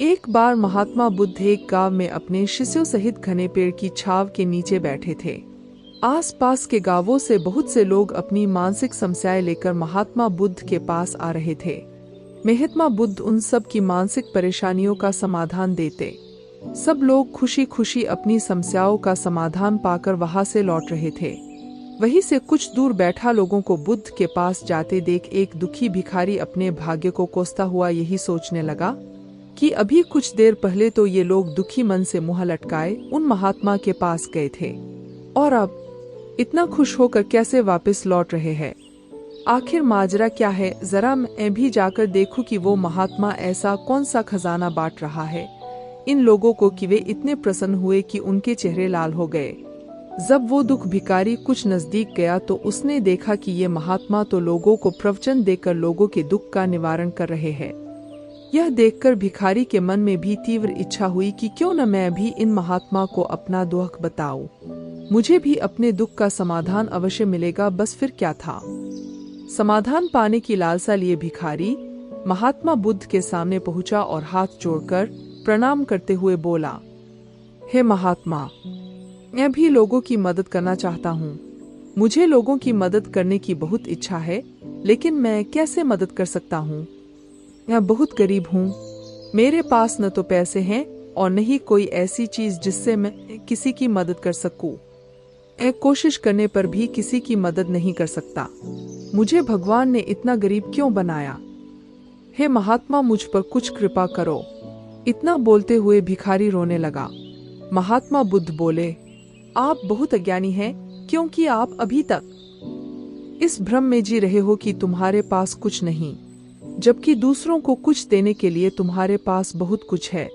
एक बार महात्मा बुद्ध एक गांव में अपने शिष्यों सहित घने पेड़ की छांव के नीचे बैठे थे। आसपास के गांवों से बहुत से लोग अपनी मानसिक समस्याएं लेकर महात्मा बुद्ध के पास आ रहे थे। महात्मा बुद्ध उन सब की मानसिक परेशानियों का समाधान देते। सब लोग खुशी खुशी अपनी समस्याओं का समाधान पाकर वहां से लौट रहे थे। वहीं से कुछ दूर बैठा लोगों को बुद्ध के पास जाते देख एक दुखी भिखारी अपने भाग्य को कोसता हुआ यही सोचने लगा कि अभी कुछ देर पहले तो ये लोग दुखी मन से मुंह लटकाए उन महात्मा के पास गए थे, और अब इतना खुश होकर कैसे वापस लौट रहे हैं। आखिर माजरा क्या है, जरा मैं भी जाकर देखूं कि वो महात्मा ऐसा कौन सा खजाना बांट रहा है इन लोगों को कि वे इतने प्रसन्न हुए कि उनके चेहरे लाल हो गए। जब वो दुख भिखारी कुछ नजदीक गया तो उसने देखा कि ये महात्मा तो लोगों को प्रवचन देकर लोगों के दुख का निवारण कर रहे हैं। यह देखकर भिखारी के मन में भी तीव्र इच्छा हुई कि क्यों न मैं भी इन महात्मा को अपना दुख बताऊं। मुझे भी अपने दुख का समाधान अवश्य मिलेगा, बस फिर क्या था। समाधान पाने की लालसा लिए भिखारी महात्मा बुद्ध के सामने पहुंचा और हाथ जोड़कर प्रणाम करते हुए बोला, हे महात्मा, मैं भी लोगों की मदद करना चाहता हूँ। मुझे लोगों की मदद करने की बहुत इच्छा है, लेकिन मैं कैसे मदद कर सकता हूँ। मैं बहुत गरीब हूँ। मेरे पास न तो पैसे हैं और न ही कोई ऐसी चीज जिससे मैं किसी की मदद कर सकूं। मैं कोशिश करने पर भी किसी की मदद नहीं कर सकता। मुझे भगवान ने इतना गरीब क्यों बनाया। हे महात्मा, मुझ पर कुछ कृपा करो। इतना बोलते हुए भिखारी रोने लगा। महात्मा बुद्ध बोले, आप बहुत अज्ञानी हैं, क्योंकि आप अभी तक इस भ्रम में जी रहे हो कि तुम्हारे पास कुछ नहीं, जबकि दूसरों को कुछ देने के लिए तुम्हारे पास बहुत कुछ है।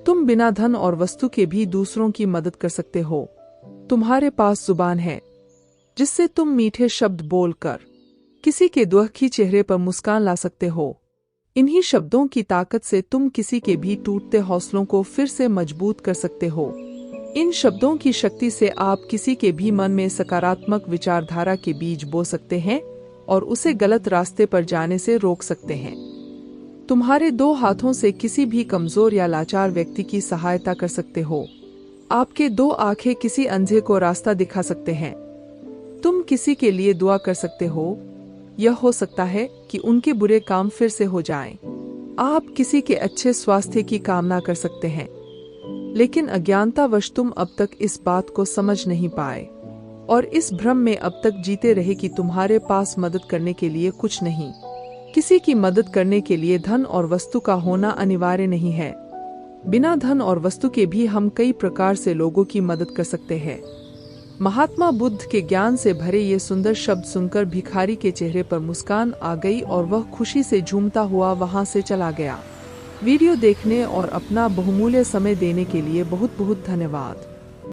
तुम बिना धन और वस्तु के भी दूसरों की मदद कर सकते हो। तुम्हारे पास जुबान है जिससे तुम मीठे शब्द बोलकर किसी के दुखी चेहरे पर मुस्कान ला सकते हो। इन्हीं शब्दों की ताकत से तुम किसी के भी टूटते हौसलों को फिर से मजबूत कर सकते हो। इन शब्दों की शक्ति से आप किसी के भी मन में सकारात्मक विचारधारा के बीज बो सकते हैं और उसे गलत रास्ते पर जाने से रोक सकते हैं। तुम्हारे दो हाथों से किसी भी कमजोर या लाचार व्यक्ति की सहायता कर सकते हो। आपके दो आंखें किसी अंधे को रास्ता दिखा सकते हैं। तुम किसी के लिए दुआ कर सकते हो। यह हो सकता है कि उनके बुरे काम फिर से हो जाएं। आप किसी के अच्छे स्वास्थ्य की कामना कर सकते हैं, लेकिन अज्ञानतावश तुम अब तक इस बात को समझ नहीं पाए और इस भ्रम में अब तक जीते रहे कि तुम्हारे पास मदद करने के लिए कुछ नहीं। किसी की मदद करने के लिए धन और वस्तु का होना अनिवार्य नहीं है। बिना धन और वस्तु के भी हम कई प्रकार से लोगों की मदद कर सकते हैं। महात्मा बुद्ध के ज्ञान से भरे ये सुंदर शब्द सुनकर भिखारी के चेहरे पर मुस्कान आ गई और वह खुशी से झूमता हुआ वहां से चला गया। वीडियो देखने और अपना बहुमूल्य समय देने के लिए बहुत बहुत धन्यवाद।